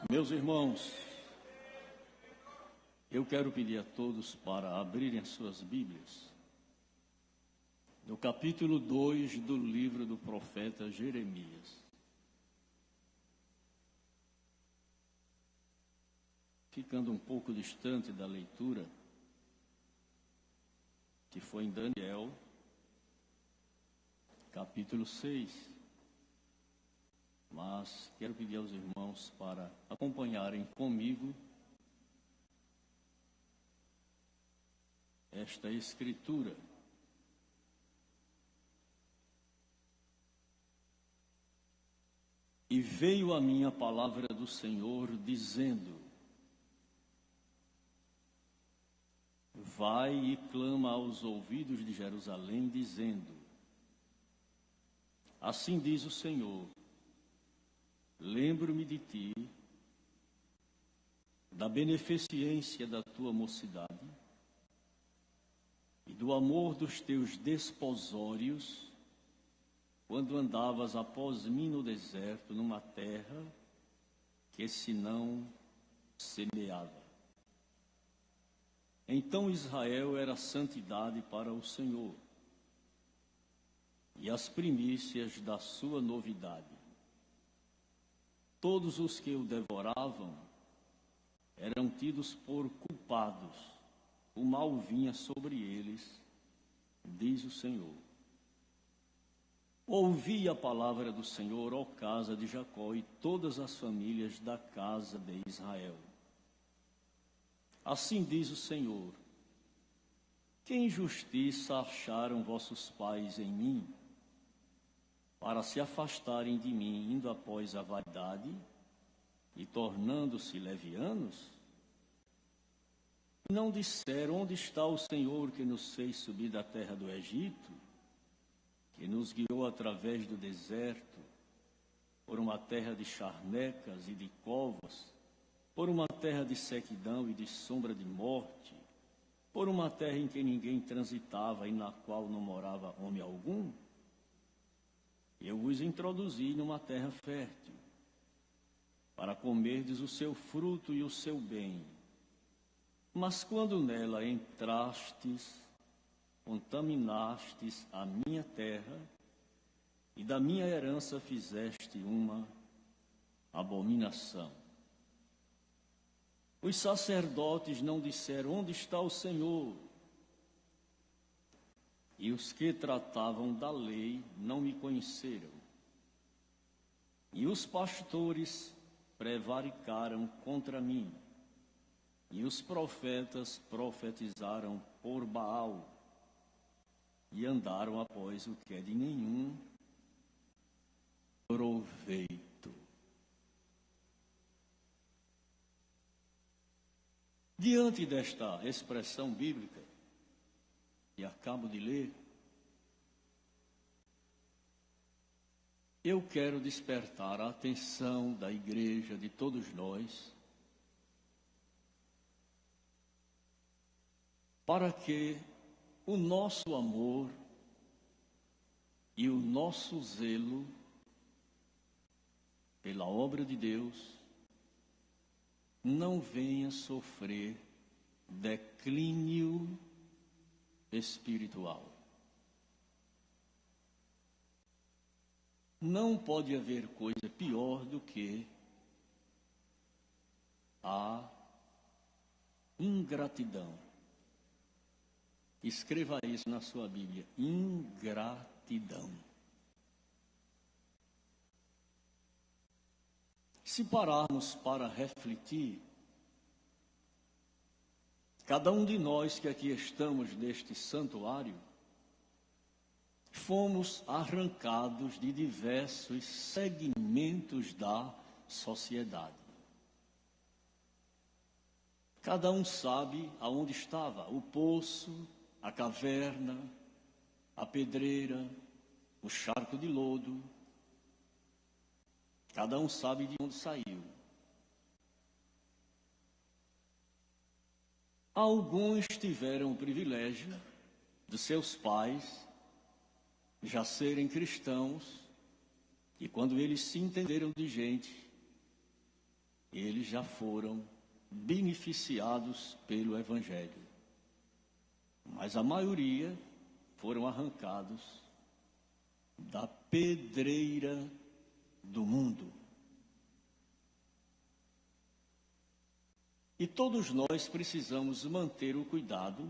Meus irmãos, eu quero pedir a todos para abrirem as suas Bíblias no capítulo 2 do livro do profeta Jeremias. Ficando um pouco distante da leitura, que foi em Daniel, capítulo 6. Mas quero pedir aos irmãos para acompanharem comigo esta escritura. E veio a mim a palavra do Senhor, dizendo: vai e clama aos ouvidos de Jerusalém, dizendo: assim diz o Senhor, lembro-me de ti, da beneficência da tua mocidade e do amor dos teus desposórios, quando andavas após mim no deserto, numa terra que se não semeava. Então Israel era santidade para o Senhor, e as primícias da sua novidade. Todos os que o devoravam eram tidos por culpados, o mal vinha sobre eles, diz o Senhor. Ouvi a palavra do Senhor, ó casa de Jacó, e todas as famílias da casa de Israel. Assim diz o Senhor: que injustiça acharam vossos pais em mim, para se afastarem de mim, indo após a vaidade e tornando-se levianos? Não disseram: onde está o Senhor que nos fez subir da terra do Egito, que nos guiou através do deserto, por uma terra de charnecas e de covas, por uma terra de sequidão e de sombra de morte, por uma terra em que ninguém transitava e na qual não morava homem algum? Eu vos introduzi numa terra fértil, para comerdes o seu fruto e o seu bem. Mas quando nela entrastes, contaminastes a minha terra, e da minha herança fizeste uma abominação. Os sacerdotes não disseram: onde está o Senhor? E os que tratavam da lei não me conheceram. E os pastores prevaricaram contra mim. E os profetas profetizaram por Baal. E andaram após o que é de nenhum proveito. Diante desta expressão bíblica que acabo de ler, eu quero despertar a atenção da igreja, de todos nós, para que o nosso amor e o nosso zelo pela obra de Deus não venha sofrer declínio espiritual. Não pode haver coisa pior do que a ingratidão. Escreva isso na sua Bíblia: ingratidão. Se pararmos para refletir, cada um de nós que aqui estamos neste santuário, fomos arrancados de diversos segmentos da sociedade. Cada um sabe aonde estava: o poço, a caverna, a pedreira, o charco de lodo. Cada um sabe de onde saiu. Alguns tiveram o privilégio de seus pais já serem cristãos, e quando eles se entenderam de gente, eles já foram beneficiados pelo Evangelho. Mas a maioria foram arrancados da pedreira do mundo. E todos nós precisamos manter o cuidado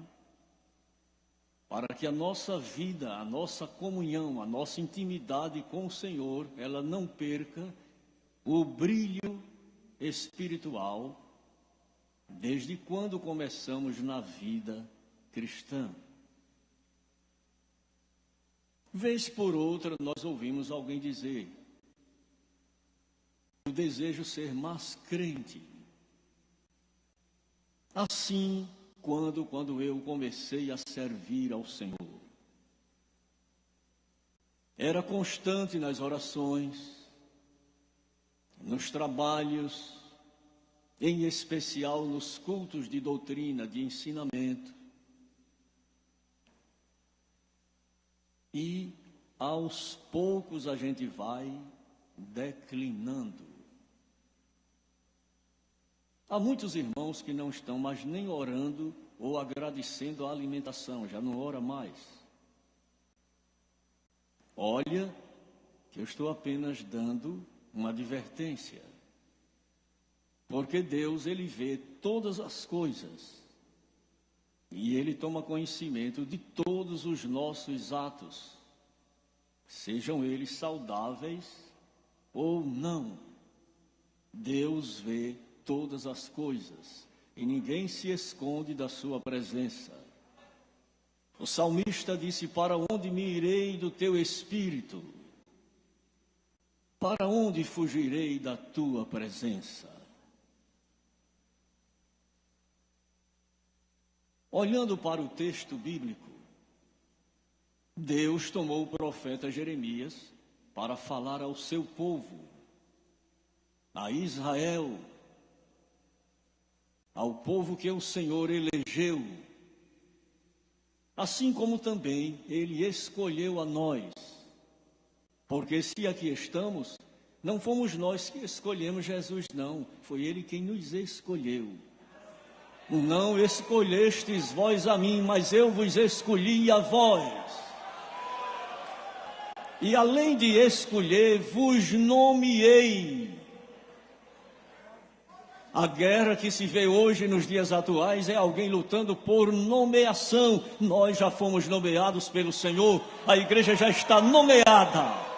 para que a nossa vida, a nossa comunhão, a nossa intimidade com o Senhor, ela não perca o brilho espiritual desde quando começamos na vida cristã. Vez por outra, nós ouvimos alguém dizer: eu desejo ser mais crente. Assim, quando eu comecei a servir ao Senhor, era constante nas orações, nos trabalhos, em especial nos cultos de doutrina, de ensinamento. E aos poucos a gente vai declinando. Há muitos irmãos que não estão mais nem orando ou agradecendo a alimentação, já não ora mais. Olha, que eu estou apenas dando uma advertência. Porque Deus, Ele vê todas as coisas. E Ele toma conhecimento de todos os nossos atos, sejam eles saudáveis ou não. Deus vê todas as coisas e ninguém se esconde da sua presença. O salmista disse: para onde me irei do teu espírito? Para onde fugirei da tua presença? Olhando para o texto bíblico, Deus tomou o profeta Jeremias para falar ao seu povo, a Israel, ao povo que o Senhor elegeu, assim como também Ele escolheu a nós, porque se aqui estamos, não fomos nós que escolhemos Jesus, não, foi Ele quem nos escolheu. Não escolhestes vós a mim, mas eu vos escolhi a vós. E além de escolher, vos nomeei. A guerra que se vê hoje nos dias atuais é alguém lutando por nomeação. Nós já fomos nomeados pelo Senhor, a igreja já está nomeada.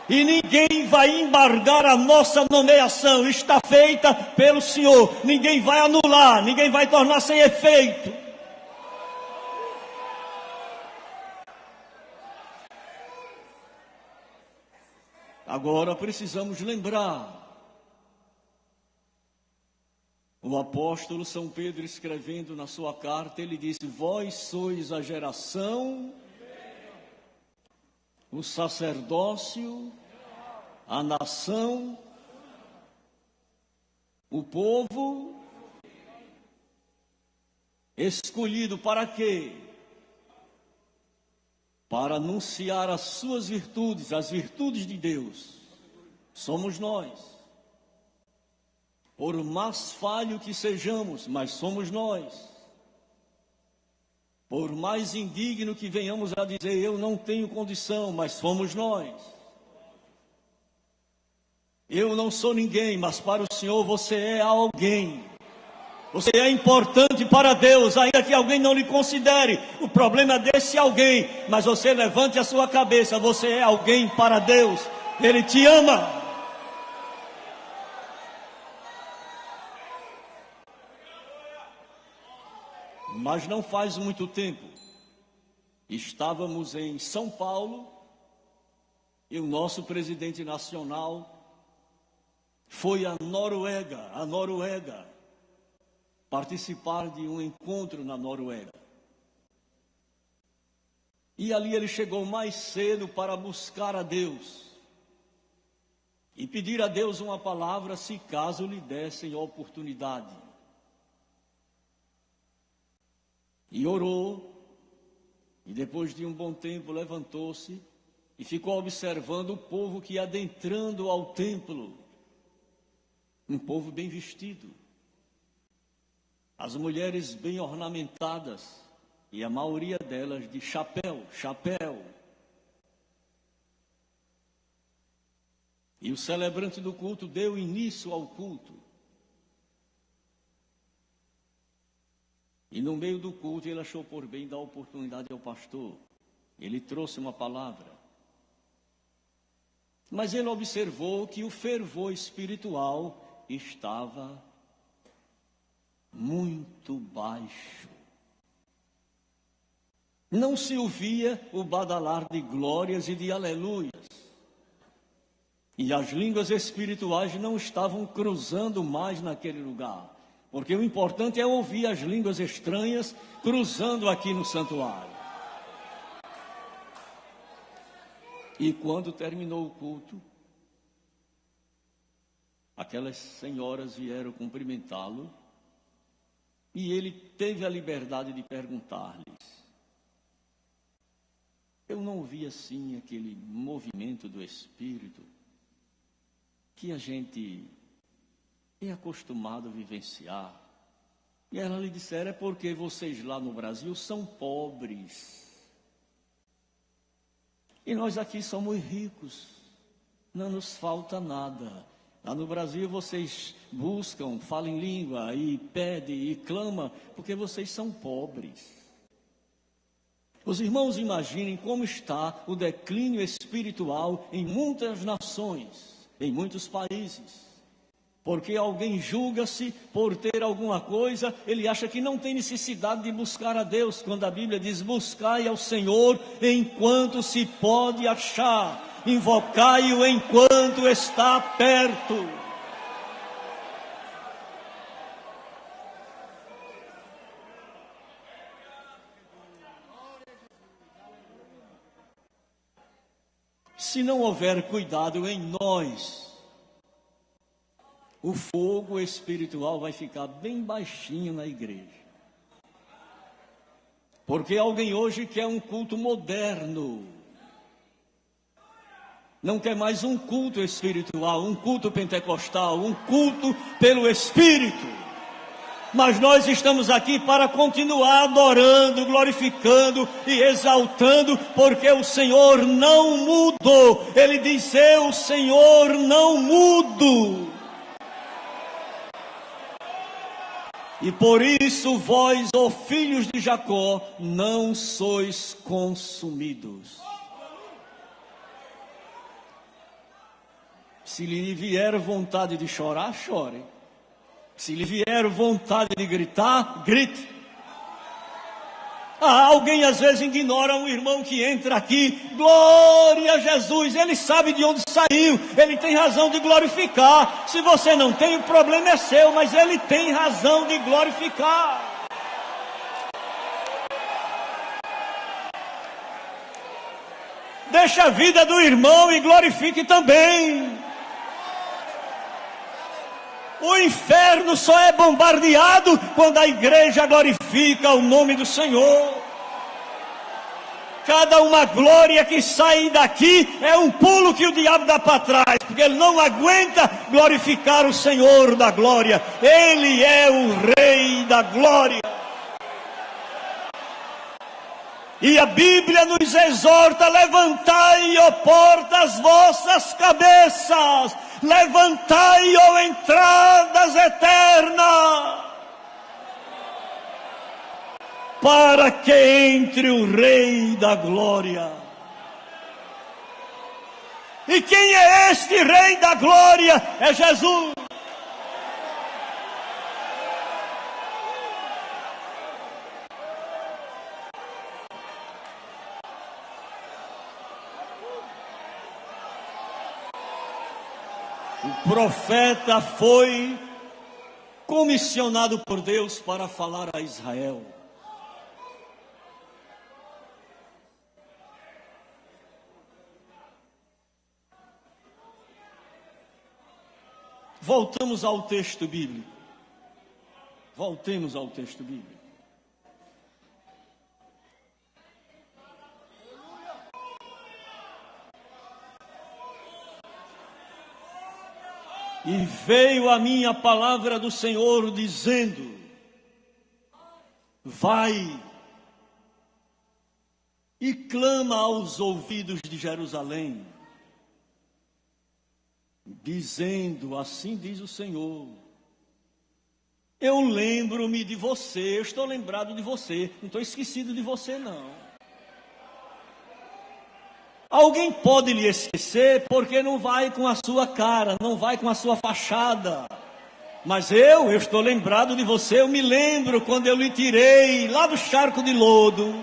E ninguém vai embargar a nossa nomeação, está feita pelo Senhor. Ninguém vai anular, ninguém vai tornar sem efeito. Agora precisamos lembrar. O apóstolo São Pedro, escrevendo na sua carta, ele disse: vós sois a geração, o sacerdócio, a nação, o povo, escolhido para quê? Para anunciar as suas virtudes, as virtudes de Deus. Somos nós. Por mais falho que sejamos, mas somos nós. Por mais indigno que venhamos a dizer, eu não tenho condição, mas somos nós. Eu não sou ninguém, mas para o Senhor você é alguém. Você é importante para Deus, ainda que alguém não lhe considere. O problema é desse alguém, mas você levante a sua cabeça, você é alguém para Deus. Ele te ama. Mas não faz muito tempo, estávamos em São Paulo e o nosso presidente nacional foi à Noruega, participar de um encontro na Noruega. E ali ele chegou mais cedo para buscar a Deus e pedir a Deus uma palavra, se caso lhe dessem oportunidade. E orou, e depois de um bom tempo levantou-se e ficou observando o povo que ia adentrando ao templo. um povo bem vestido, as mulheres bem ornamentadas, e a maioria delas de chapéu. E o celebrante do culto deu início ao culto. E no meio do culto ele achou por bem dar oportunidade ao pastor. Ele trouxe uma palavra. Mas ele observou que o fervor espiritual estava muito baixo. Não se ouvia o badalar de glórias e de aleluias. E as línguas espirituais não estavam cruzando mais naquele lugar. Porque o importante é ouvir as línguas estranhas cruzando aqui no santuário. E quando terminou o culto, aquelas senhoras vieram cumprimentá-lo e ele teve a liberdade de perguntar-lhes. Eu não vi assim aquele movimento do Espírito que a gente é acostumado a vivenciar. E ela lhe disseram, é porque vocês lá no Brasil são pobres. E nós aqui somos ricos, não nos falta nada. Lá no Brasil vocês buscam, falam em língua e pedem e clamam, porque vocês são pobres. Os irmãos imaginem como está o declínio espiritual em muitas nações, em muitos países. Porque alguém julga-se por ter alguma coisa, ele acha que não tem necessidade de buscar a Deus, quando a Bíblia diz, buscai ao Senhor enquanto se pode achar, invocai-o enquanto está perto. Se não houver cuidado em nós, o fogo espiritual vai ficar bem baixinho na igreja. Porque alguém hoje quer um culto moderno. Não quer mais um culto espiritual, um culto pentecostal, um culto pelo Espírito. Mas nós estamos aqui para continuar adorando, glorificando e exaltando, porque o Senhor não mudou. Ele diz, eu, Senhor, não mudo. E por isso vós, ó filhos de Jacó, não sois consumidos. Se lhe vier vontade de chorar, chore. Se lhe vier vontade de gritar, grite. Alguém às vezes ignora um irmão que entra aqui, glória a Jesus, ele sabe de onde saiu, ele tem razão de glorificar. Se você não tem, o problema é seu, mas ele tem razão de glorificar. Deixa a vida do irmão e glorifique também. O inferno só é bombardeado quando a igreja glorifica o nome do Senhor. Cada uma glória que sai daqui é um pulo que o diabo dá para trás, porque ele não aguenta glorificar o Senhor da glória. Ele é o Rei da glória. E a Bíblia nos exorta, levantai, ó portas, as vossas cabeças, levantai, ó entradas eternas, para que entre o Rei da glória. E quem é este Rei da glória? É Jesus. O profeta foi comissionado por Deus para falar a Israel. Voltamos ao texto bíblico. Voltemos ao texto bíblico. E veio a mim a palavra do Senhor dizendo: vai e clama aos ouvidos de Jerusalém, dizendo: assim diz o Senhor, eu lembro-me de você, eu estou lembrado de você, não estou esquecido de você não. Alguém pode lhe esquecer porque não vai com a sua cara, não vai com a sua fachada. Mas eu estou lembrado de você, eu me lembro quando eu lhe tirei lá do charco de lodo.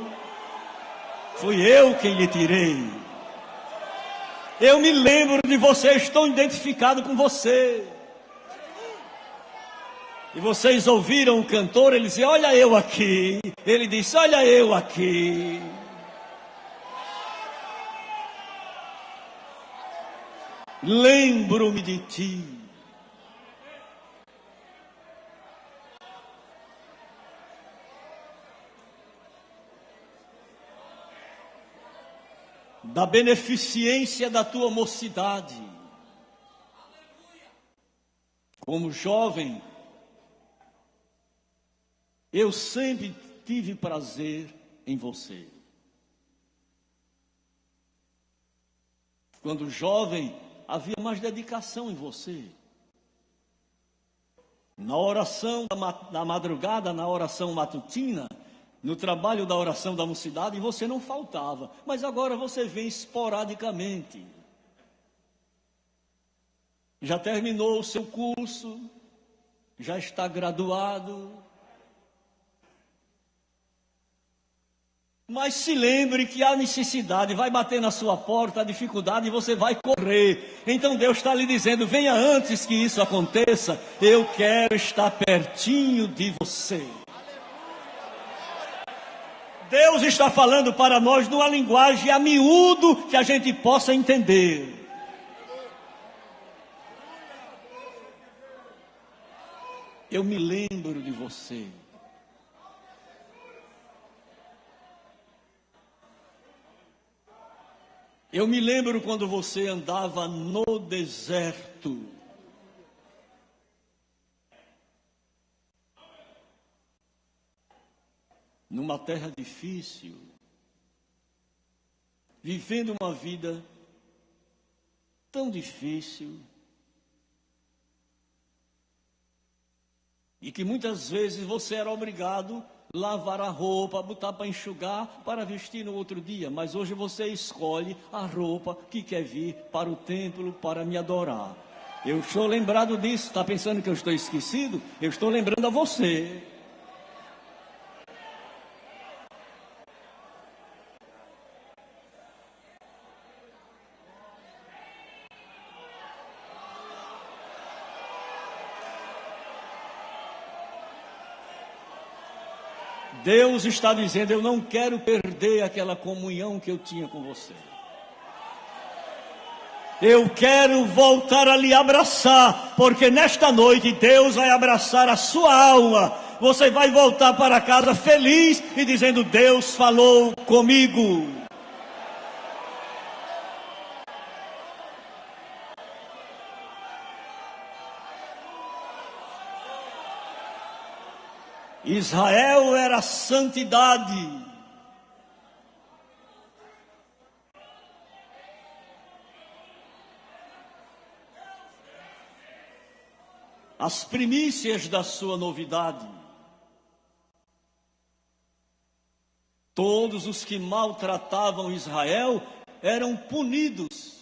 Fui eu quem lhe tirei. Eu me lembro de você, estou identificado com você. E vocês ouviram o cantor, ele disse: olha eu aqui. Ele disse: olha eu aqui. Lembro-me de ti. Da beneficência da tua mocidade. Como jovem, eu sempre tive prazer em você. Quando jovem, havia mais dedicação em você. Na oração da madrugada, na oração matutina, no trabalho da oração da mocidade, você não faltava. Mas agora você vem esporadicamente. Já terminou o seu curso, já está graduado. Mas se lembre que a necessidade vai bater na sua porta, a dificuldade, e você vai correr. Então Deus está lhe dizendo: venha antes que isso aconteça. Eu quero estar pertinho de você. Deus está falando para nós numa linguagem a miúdo que a gente possa entender. Eu me lembro de você. Eu me lembro quando você andava no deserto. Numa terra difícil. Vivendo uma vida tão difícil. E que muitas vezes você era obrigado a lavar a roupa, botar para enxugar, para vestir no outro dia. Mas hoje você escolhe a roupa que quer vir para o templo para me adorar. Eu estou lembrado disso. Está pensando que eu estou esquecido? Eu estou lembrando a você. Deus está dizendo: eu não quero perder aquela comunhão que eu tinha com você. Eu quero voltar a lhe abraçar, porque nesta noite Deus vai abraçar a sua alma. Você vai voltar para casa feliz e dizendo: Deus falou comigo. Israel era santidade. As primícias da sua novidade. Todos os que maltratavam Israel eram punidos.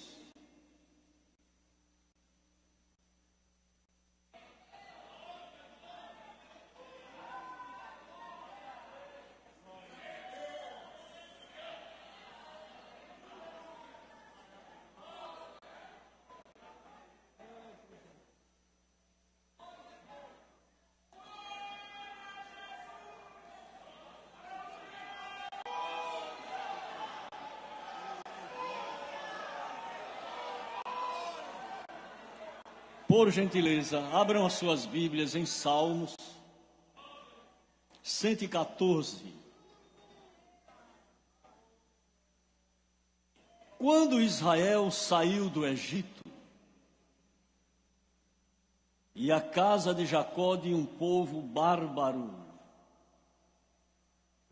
Por gentileza, abram as suas Bíblias em Salmos 114. Quando Israel saiu do Egito, e a casa de Jacó de um povo bárbaro.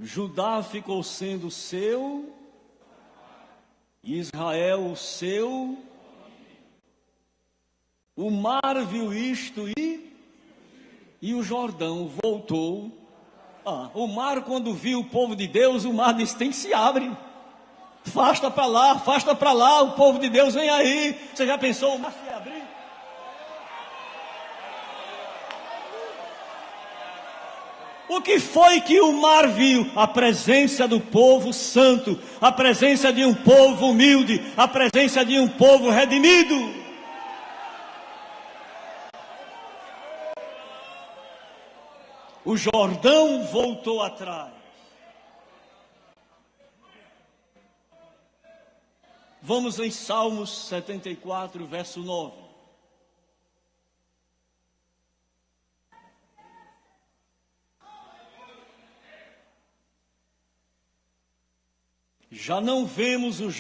Judá ficou sendo seu, Israel o seu. O mar viu isto e o Jordão voltou. O mar, quando viu o povo de Deus, o mar disse: tem que se abre. Afasta para lá, o povo de Deus vem aí. Você já pensou o mar se abrir? O que foi que o mar viu? A presença do povo santo, a presença de um povo humilde, a presença de um povo redimido. O Jordão voltou atrás. Vamos em Salmos 74, verso 9. Já não vemos os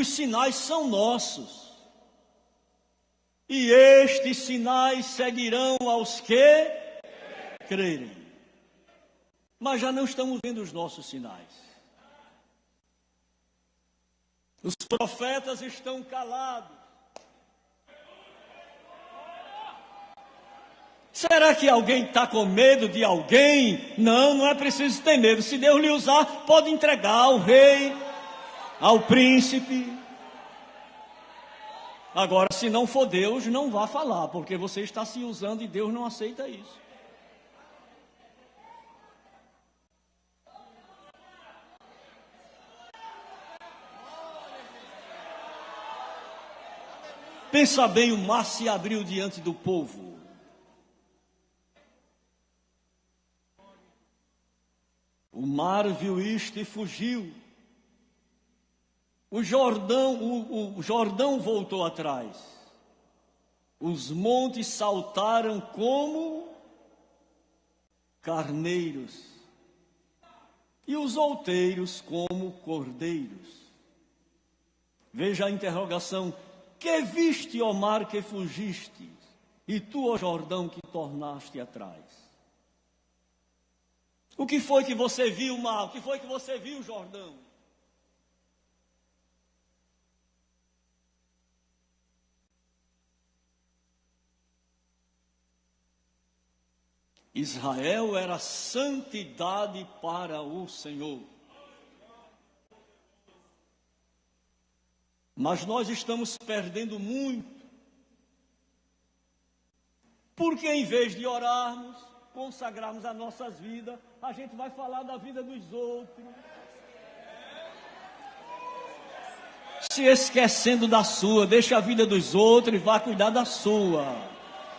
sinais são nossos. E estes sinais seguirão aos que crerem. Mas já não estamos vendo os nossos sinais. Os profetas estão calados. Será que alguém está com medo de alguém? Não, não é preciso ter medo. Se Deus lhe usar, pode entregar ao rei, ao príncipe. Agora, se não for Deus, não vá falar, porque você está se usando e Deus não aceita isso. Pensa bem, o mar se abriu diante do povo. O mar viu isto e fugiu. O Jordão voltou atrás. Os montes saltaram como carneiros. E os outeiros como cordeiros. Veja a interrogação. Que viste, ó mar, que fugiste? E tu, ó Jordão, que tornaste atrás? O que foi que você viu, mar? O que foi que você viu, Jordão? Israel era santidade para o Senhor. Mas nós estamos perdendo muito. Porque em vez de orarmos, consagrarmos as nossas vidas, a gente vai falar da vida dos outros. Se esquecendo da sua, deixa a vida dos outros e vá cuidar da sua.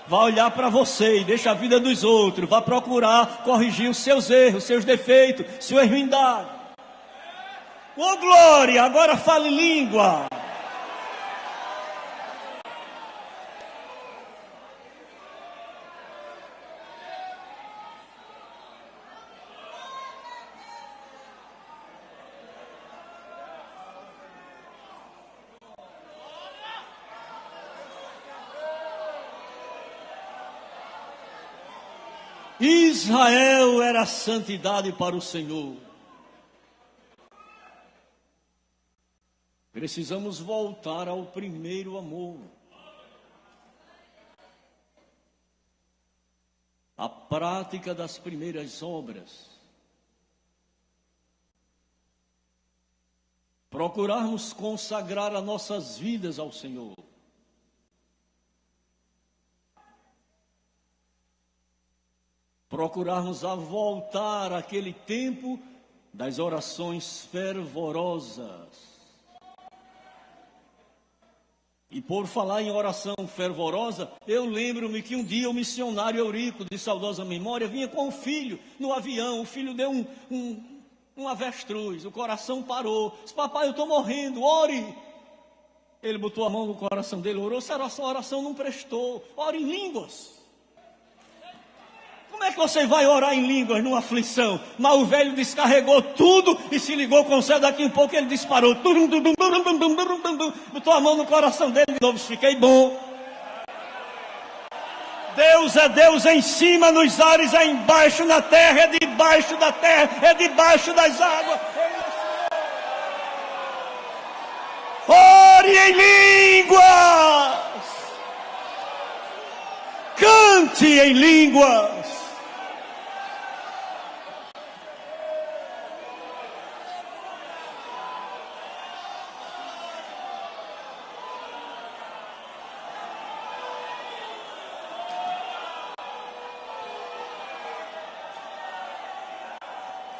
Vá olhar para você e deixa a vida dos outros. Vá procurar corrigir os seus erros, seus defeitos, sua ruindade. Ô glória, agora fale língua. Israel era santidade para o Senhor. Precisamos voltar ao primeiro amor. A prática das primeiras obras. Procurarmos consagrar as nossas vidas ao Senhor. Procurarmos a voltar àquele tempo das orações fervorosas. E por falar em oração fervorosa, eu lembro-me que um dia o missionário Eurico, de saudosa memória, vinha com o filho no avião. O filho deu um avestruz, o coração parou. Disse: papai, eu estou morrendo, ore. Ele botou a mão no coração dele, orou. Se a oração não prestou, ore em línguas. Como é que você vai orar em línguas numa aflição? Mas o velho descarregou tudo e se ligou com o céu. Daqui um pouco ele disparou. Botou a mão no coração dele de novo. Fiquei bom. Deus é Deus em cima, nos ares, é embaixo, na terra, é debaixo da terra, é debaixo das águas. Ore em línguas, cante em línguas.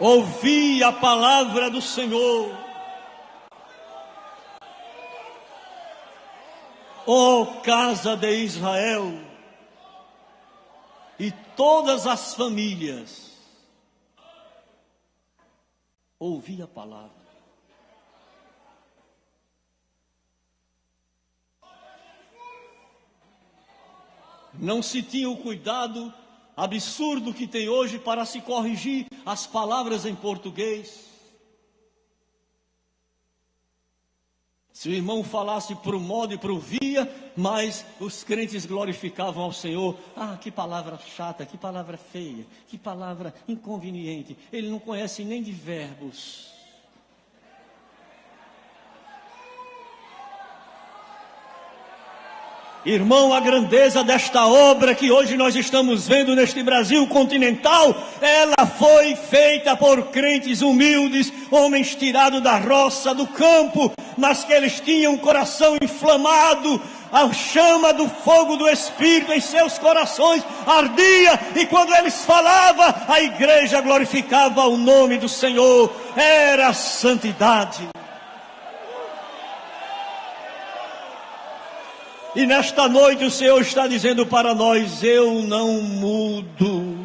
Ouvi a palavra do Senhor, ó casa de Israel, e todas as famílias. Ouvi a palavra. Não se tinha o cuidado absurdo que tem hoje para se corrigir as palavras em português. Se o irmão falasse pro modo e pro via, mas os crentes glorificavam ao Senhor. Ah, que palavra chata, que palavra feia, que palavra inconveniente. Ele não conhece nem de verbos. Irmão, a grandeza desta obra que hoje nós estamos vendo neste Brasil continental, ela foi feita por crentes humildes, homens tirados da roça, do campo, mas que eles tinham o coração inflamado, a chama do fogo do Espírito em seus corações ardia, e quando eles falavam, a igreja glorificava o nome do Senhor. Era a santidade. E nesta noite o Senhor está dizendo para nós: eu não mudo.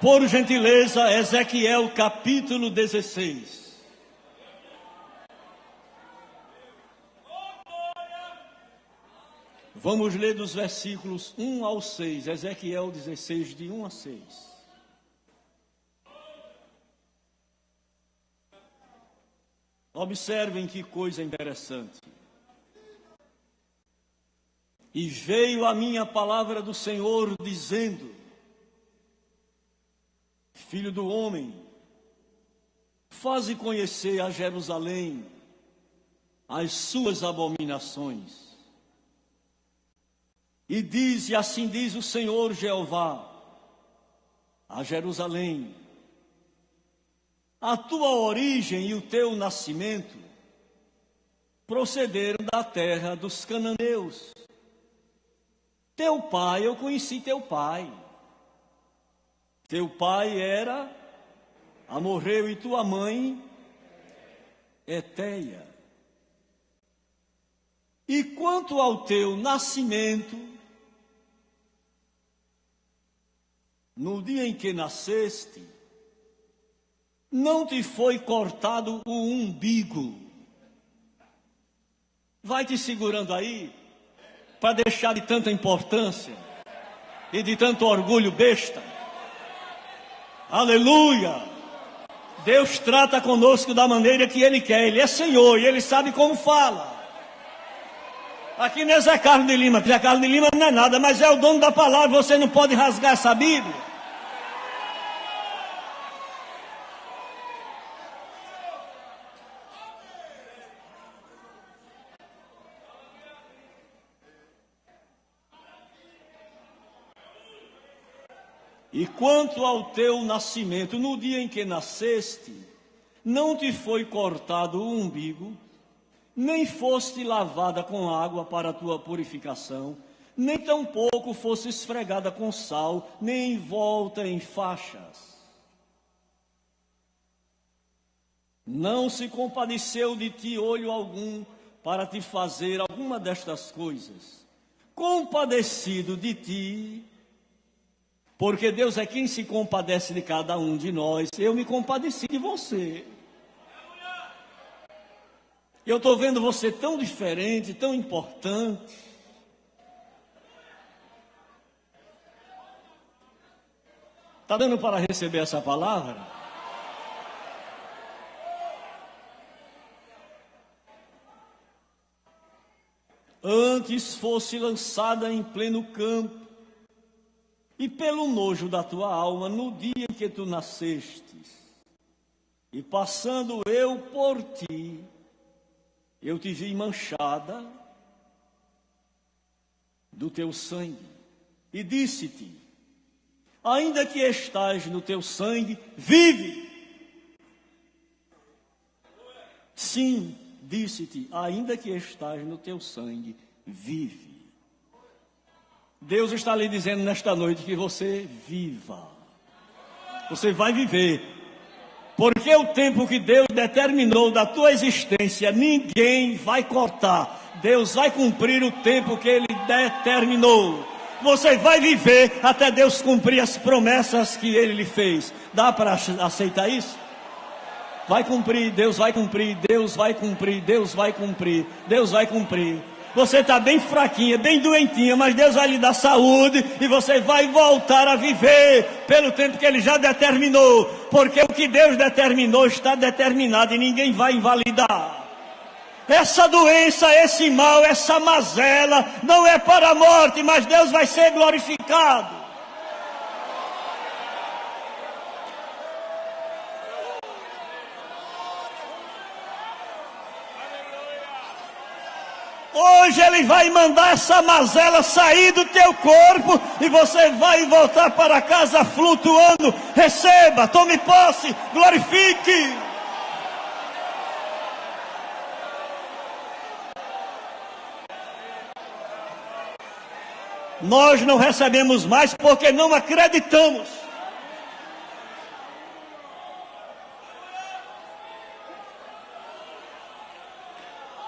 Por gentileza, Ezequiel capítulo 16. Vamos ler dos versículos 1 ao 6, Ezequiel 16, de 1 a 6. Observem que coisa interessante. E veio a minha palavra do Senhor dizendo: Filho do homem, faze conhecer a Jerusalém as suas abominações. E diz, e assim diz o Senhor Jeová, a Jerusalém: a tua origem e o teu nascimento procederam da terra dos cananeus. Teu pai, eu conheci teu pai. Teu pai era amorreu e tua mãe Eteia. E quanto ao teu nascimento, no dia em que nasceste, não te foi cortado o umbigo. Vai te segurando aí, para deixar de tanta importância e de tanto orgulho besta. Aleluia! Deus trata conosco da maneira que Ele quer. Ele é Senhor e Ele sabe como fala. Aqui não é Zé Carlos de Lima, Zé Carlos de Lima não é nada, mas é o dono da palavra, você não pode rasgar essa Bíblia. E quanto ao teu nascimento, no dia em que nasceste, não te foi cortado o umbigo, nem foste lavada com água para a tua purificação, nem tampouco fosse esfregada com sal, nem envolta em faixas. Não se compadeceu de ti olho algum para te fazer alguma destas coisas. Compadecido de ti, porque Deus é quem se compadece de cada um de nós. Eu me compadeci de você. Eu estou vendo você tão diferente, tão importante. Está dando para receber essa palavra? Antes fosse lançada em pleno campo, e pelo nojo da tua alma, no dia em que tu nascestes, e passando eu por ti, eu te vi manchada do teu sangue, e disse-te: ainda que estás no teu sangue, vive. Sim, disse-te: ainda que estás no teu sangue, vive. Deus está lhe dizendo nesta noite que você viva. Você vai viver. Porque o tempo que Deus determinou da tua existência, ninguém vai cortar. Deus vai cumprir o tempo que Ele determinou. Você vai viver até Deus cumprir as promessas que Ele lhe fez. Dá para aceitar isso? Vai cumprir, Deus vai cumprir, Deus vai cumprir, Deus vai cumprir, Deus vai cumprir. Você está bem fraquinha, bem doentinha, mas Deus vai lhe dar saúde e você vai voltar a viver pelo tempo que Ele já determinou. Porque o que Deus determinou está determinado e ninguém vai invalidar. Essa doença, esse mal, essa mazela não é para a morte, mas Deus vai ser glorificado. Hoje Ele vai mandar essa mazela sair do teu corpo e você vai voltar para casa flutuando. Receba, tome posse, glorifique. Nós não recebemos mais porque não acreditamos.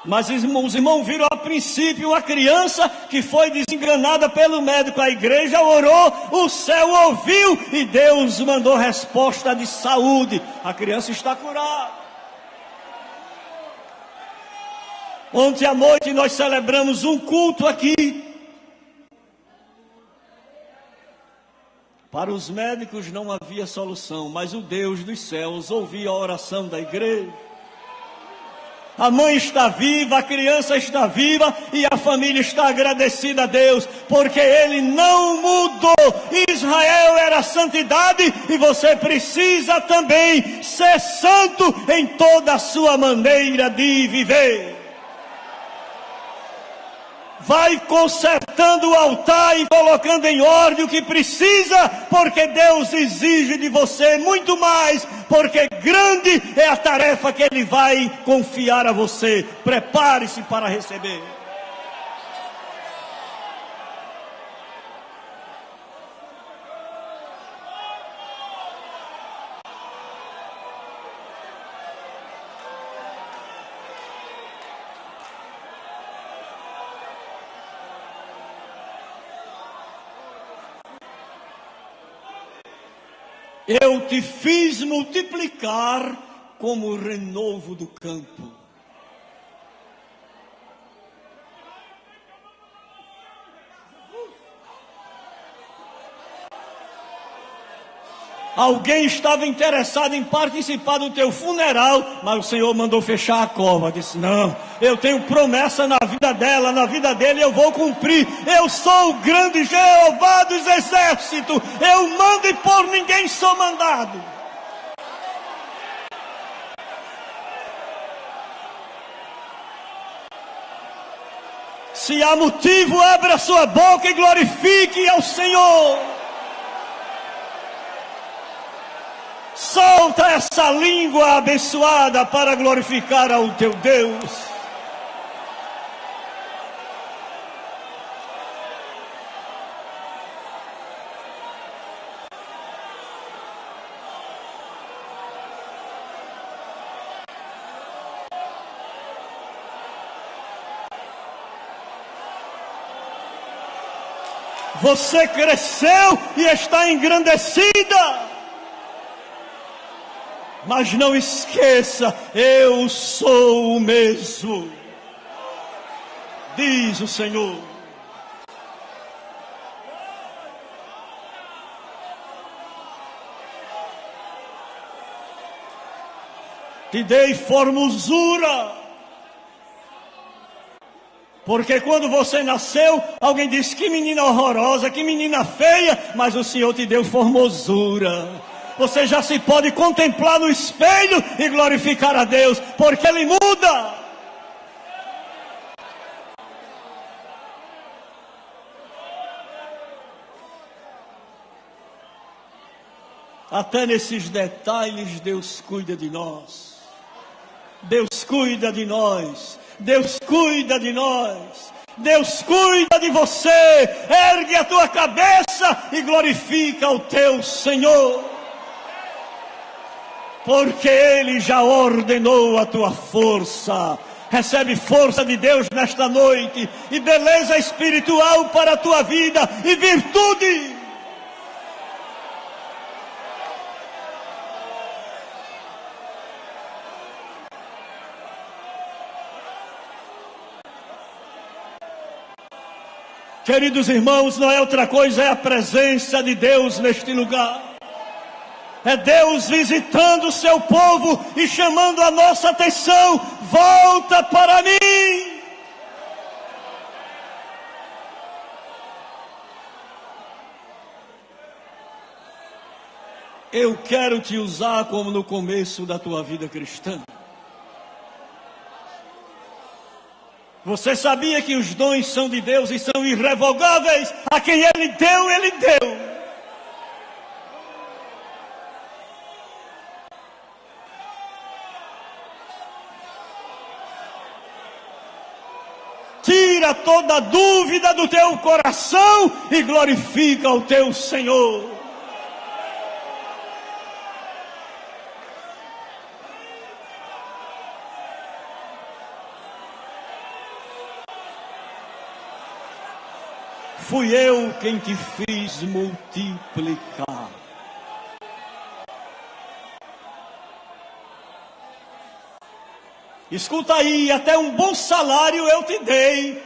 Mas os irmãos viram a princípio uma criança que foi desenganada pelo médico. A igreja orou, o céu ouviu e Deus mandou resposta de saúde. A criança está curada. Ontem à noite nós celebramos um culto aqui. Para os médicos não havia solução, mas o Deus dos céus ouvia a oração da igreja. A mãe está viva, a criança está viva e a família está agradecida a Deus, porque Ele não mudou. Israel era santidade e você precisa também ser santo em toda a sua maneira de viver. Vai consertando o altar e colocando em ordem o que precisa, porque Deus exige de você muito mais, porque grande é a tarefa que Ele vai confiar a você. Prepare-se para receber. Eu te fiz multiplicar como o renovo do campo. Alguém estava interessado em participar do teu funeral, mas o Senhor mandou fechar a cova. Disse: não, eu tenho promessa na vida dela, na vida dele, eu vou cumprir. Eu sou o grande Jeová dos exércitos. Eu mando e por ninguém sou mandado. Se há motivo, abra sua boca e glorifique ao Senhor. Solta essa língua abençoada para glorificar ao teu Deus. Você cresceu e está engrandecida. Mas não esqueça, eu sou o mesmo, diz o Senhor. te dei formosura. Porque quando você nasceu, alguém disse: que menina horrorosa, que menina feia, mas o Senhor te deu formosura. Você já se pode contemplar no espelho e glorificar a Deus, porque Ele muda. Até nesses detalhes Deus cuida de nós. Deus cuida de nós. Deus cuida de nós. Deus cuida de você. Ergue a tua cabeça e glorifica o teu Senhor. Porque Ele já ordenou a tua força. Recebe força de Deus nesta noite. E beleza espiritual para a tua vida. E virtude. Queridos irmãos, não é outra coisa, é a presença de Deus neste lugar. É Deus visitando o seu povo e chamando a nossa atenção. Volta para mim. Eu quero te usar como no começo da tua vida cristã. Você sabia que os dons são de Deus e são irrevogáveis? A quem Ele deu, Ele deu. Tira toda dúvida do teu coração e glorifica o teu Senhor. Fui eu quem te fiz multiplicar. Escuta aí, até um bom salário eu te dei.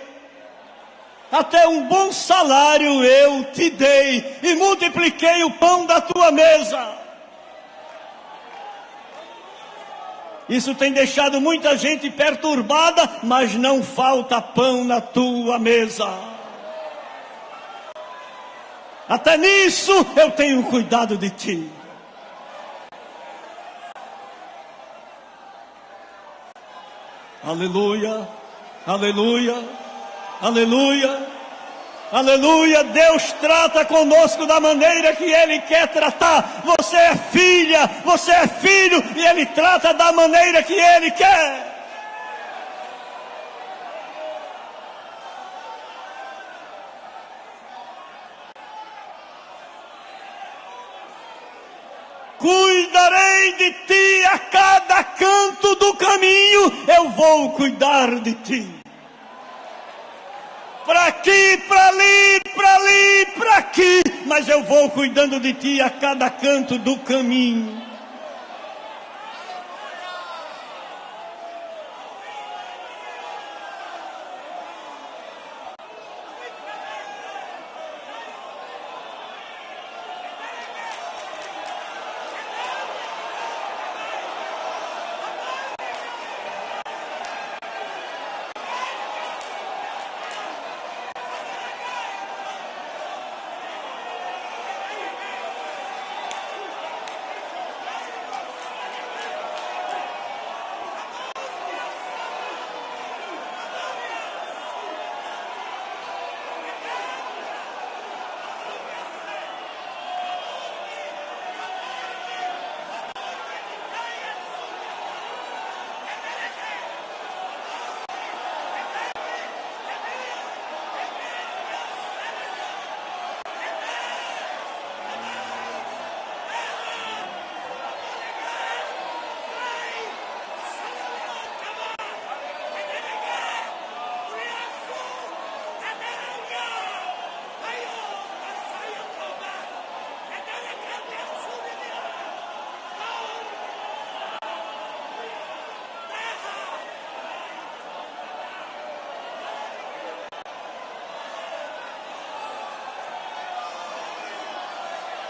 Até um bom salário eu te dei. E multipliquei o pão da tua mesa. Isso tem deixado muita gente perturbada, mas não falta pão na tua mesa. Até nisso eu tenho cuidado de ti. Aleluia, aleluia, aleluia, aleluia. Deus trata conosco da maneira que Ele quer tratar. Você é filha, você é filho, e Ele trata da maneira que Ele quer. Cuidarei de ti a cada canto do caminho, eu vou cuidar de ti. Para aqui, para ali, para ali, para aqui, mas eu vou cuidando de ti a cada canto do caminho.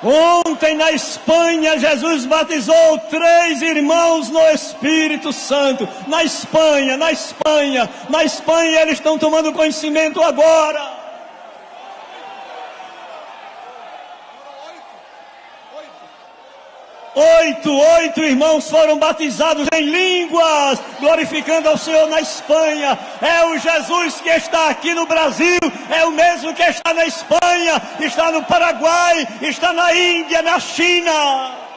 Ontem na Espanha, Jesus batizou 3 irmãos no Espírito Santo. Na Espanha, eles estão tomando conhecimento agora. 8 irmãos foram batizados em línguas, glorificando ao Senhor na Espanha. É o Jesus que está aqui no Brasil, é o mesmo que está na Espanha, está no Paraguai, está na Índia, na China.